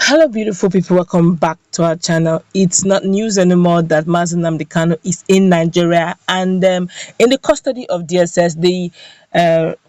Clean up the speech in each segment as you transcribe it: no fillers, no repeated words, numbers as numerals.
Hello, beautiful people. Welcome back to our channel. It's not news anymore that Mazi Nnamdi Kanu is in Nigeria and in the custody of DSS. The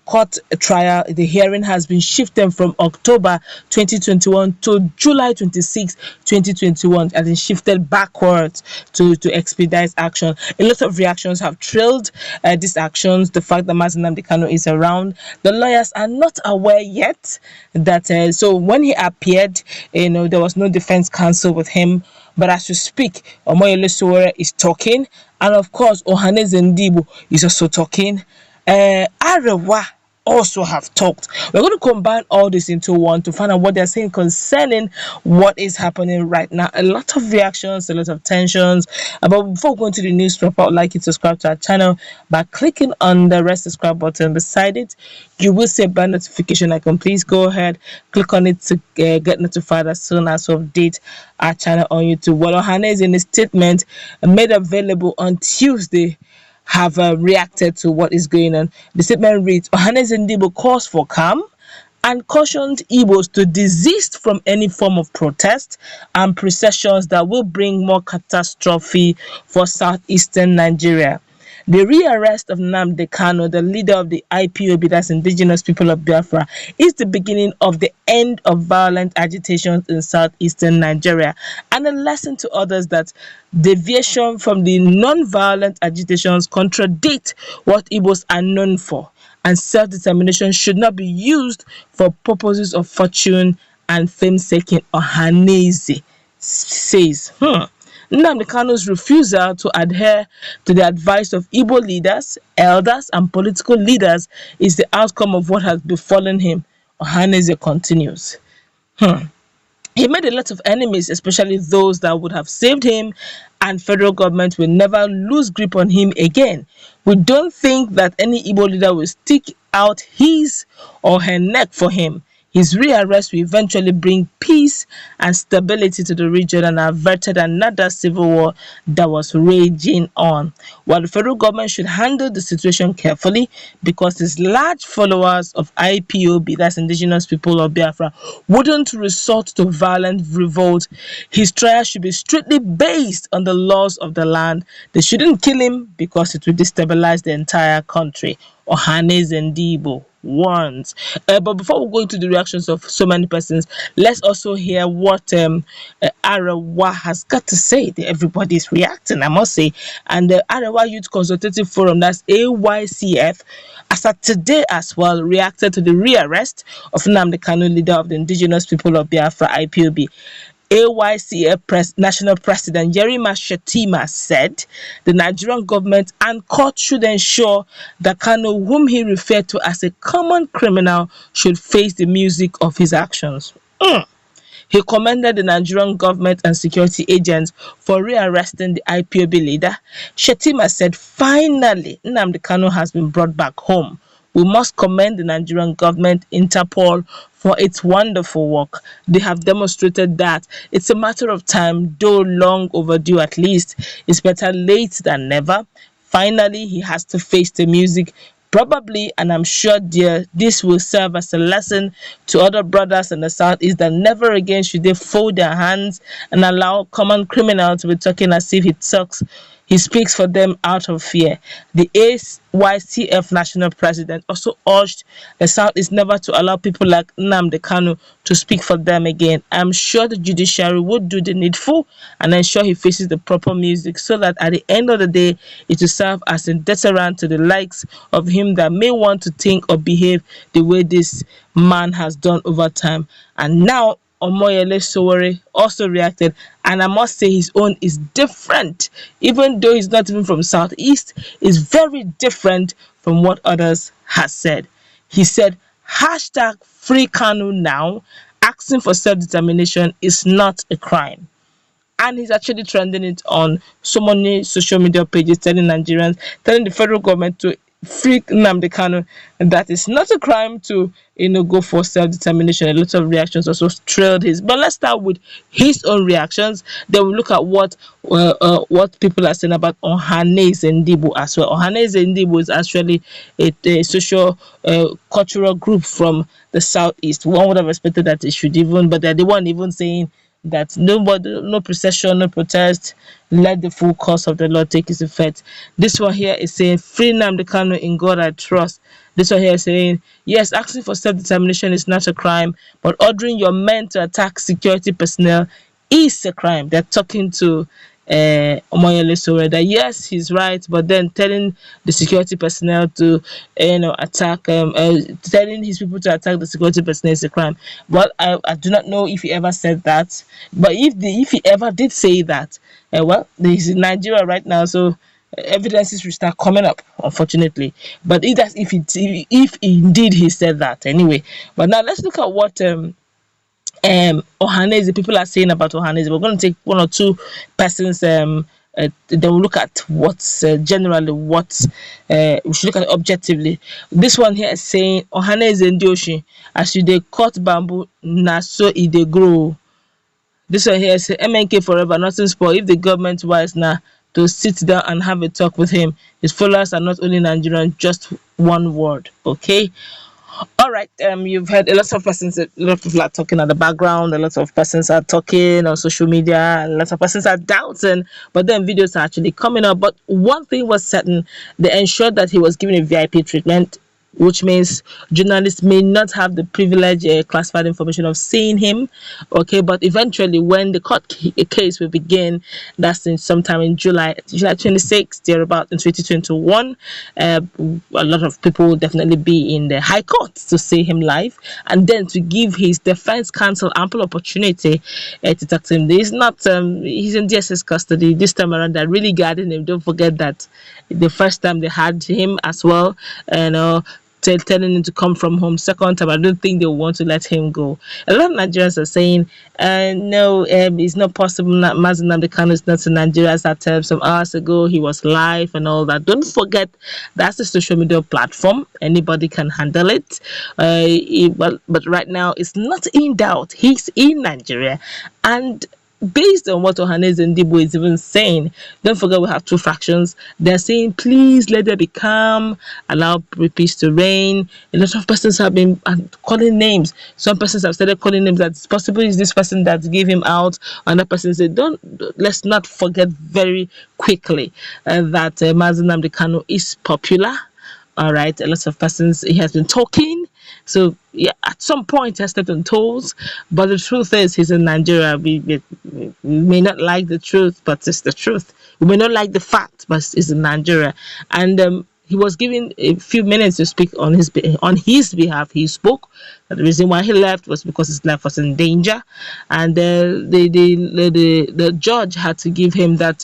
court trial, the hearing has been shifted from October 2021 to July 26, 2021, as in shifted backwards to expedite action. A lot of reactions have trailed these actions. The fact that Mazi Nnamdi Kanu is around, the lawyers are not aware yet that so when he appeared, there was no defense counsel with him. But as we speak, Omoyele Sowore is talking, and of course, Ohaneze Ndigbo is also talking. Arewa also have talked. We're going to combine all this into one to find out what they're saying concerning what is happening right now. A lot of reactions, a lot of tensions. But before going to the news proper, I would like you to subscribe to our channel by clicking on the red subscribe button beside it. You will see a bell notification icon. Please go ahead, click on it to get notified as soon as we update our channel on YouTube. Well, Ohaneze, in a statement made available on Tuesday, have reacted to what is going on. The statement reads, Ohaneze Ndigbo calls for calm and cautioned Igbos to desist from any form of protest and processions that will bring more catastrophe for southeastern Nigeria. The rearrest of Nnamdi Kanu, the leader of the IPOB, that's Indigenous People of Biafra, is the beginning of the end of violent agitations in southeastern Nigeria, and a lesson to others that deviation from the non-violent agitations contradict what Igbos are known for, and self-determination should not be used for purposes of fortune and fame-seeking. Ohaneze says. Nnamdi Kanu's refusal to adhere to the advice of Igbo leaders, elders, and political leaders is the outcome of what has befallen him. Ohaneze continues. He made a lot of enemies, especially those that would have saved him, and federal government will never lose grip on him again. We don't think that any Igbo leader will stick out his or her neck for him. His rearrest will eventually bring peace and stability to the region and averted another civil war that was raging on. While the federal government should handle the situation carefully because his large followers of IPOB, that's Indigenous People of Biafra, wouldn't resort to violent revolt, his trial should be strictly based on the laws of the land. They shouldn't kill him because it will destabilize the entire country. Ohaneze Ndigbo warns. But before we go into the reactions of so many persons, let's also hear what Arewa has got to say. Everybody is reacting, I must say. And the Arewa Youth Consultative Forum, that's AYCF, as of today as well, reacted to the rearrest of Nnamdi Kanu, leader of the Indigenous People of Biafra, IPOB. AYCF National President Yerima Shettima said the Nigerian government and court should ensure that Kanu, whom he referred to as a common criminal, should face the music of his actions. He commended the Nigerian government and security agents for rearresting the IPOB leader. Shettima said, finally, Nnamdi Kanu has been brought back home. We must commend the Nigerian government, Interpol, for its wonderful work. They have demonstrated that it's a matter of time, though long overdue at least. It's better late than never. Finally, he has to face the music. Probably, and I'm sure, dear, this will serve as a lesson to other brothers in the Southeast that never again should they fold their hands and allow common criminals to be talking as if he speaks for them out of fear. The AYCF National President also urged the Southeast never to allow people like Nnamdi Kanu to speak for them again. I'm sure the judiciary would do the needful and ensure he faces the proper music so that at the end of the day, it will serve as a deterrent to the likes of him that may want to think or behave the way this man has done over time. And now, Omoyele Sowore also reacted, and I must say his own is different. Even though he's not even from Southeast, it's very different from what others have said. He said, hashtag free Kanu now, asking for self-determination is not a crime. And he's actually trending it on so many social media pages, telling Nigerians, telling the federal government to free Nnamdi Kanu. And that is not a crime to go for self-determination. A lot of reactions also trailed his. But let's start with his own reactions. Then we'll look at what people are saying about Ohanaeze Ndigbo as well. Ohanaeze Ndigbo is actually a social cultural group from the southeast. One would have expected that it should even, but they weren't even saying that nobody, no procession, no protest, let the full course of the law take its effect. This one here is saying, free Nnamdi Kanu, in God I trust. This one here is saying, yes, asking for self-determination is not a crime, but ordering your men to attack security personnel is a crime. They're talking to Omoyele Sowore that yes, he's right, but then telling the security personnel to attack, telling his people to attack the security personnel is a crime. Well, I do not know if he ever said that, but if he ever did say that, well, he's in Nigeria right now, so evidences will start coming up, unfortunately. But if indeed he said that anyway. But now let's look at what Ohanaeze, people are saying about Ohanaeze. We're going to take one or two persons. Then we'll look at what's generally what we should look at it objectively. This one here is saying Ohanaeze Ndioshi, as you dey cut bamboo, na so e dey grow. This one here say MNK forever, nothing spoil. If the government wise now to sit down and have a talk with him, his followers are not only Nigerian, just one word. Okay. All right. You've heard a lot of persons, a lot of people are talking at the background, a lot of persons are talking on social media, a lot of persons are doubting, but then videos are actually coming up. But one thing was certain, they ensured that he was given a VIP treatment, which means journalists may not have the privilege, classified information of seeing him. Okay, but eventually, when the case will begin, that's in sometime in July 26th, they're about in 2021. A lot of people will definitely be in the High Court to see him live, and then to give his defense counsel ample opportunity to talk to him. He's not, he's in DSS custody this time around. They're really guarding him. Don't forget that the first time they had him as well, telling him to come from home. Second time, I don't think they want to let him go. A lot of Nigerians are saying, no, it's not possible. Mazi Nnamdi Kanu is not in Nigeria. As I said some hours ago, he was live and all that. Don't forget, that's a social media platform. Anybody can handle it. But right now, it's not in doubt. He's in Nigeria. And based on what Ohanaeze Ndigbo is even saying, don't forget we have two factions. They're saying, please let there be calm, allow peace to reign. A lot of persons have been calling names. Some persons have started calling names that it's possible is this person that gave him out. Another person said, let's not forget very quickly that Mazi Nnamdi Kanu is popular. All right, a lot of persons, he has been talking. So yeah, at some point he has stepped on toes, but the truth is he's in Nigeria. We may not like the truth, but it's the truth. We may not like the fact, but it's in Nigeria. And he was given a few minutes to speak on his behalf. He spoke. The reason why he left was because his life was in danger, and the judge had to give him that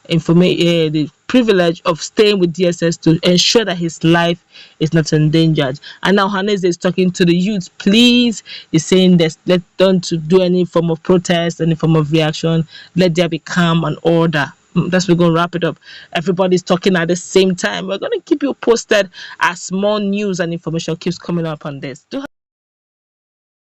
information, the privilege of staying with DSS to ensure that his life is not endangered. And now Ohanaeze is talking to the youth. Please, he's saying that don't do any form of protest, any form of reaction. Let there be calm and order. That's we're going to wrap it up. Everybody's talking at the same time. We're going to keep you posted as more news and information keeps coming up on this.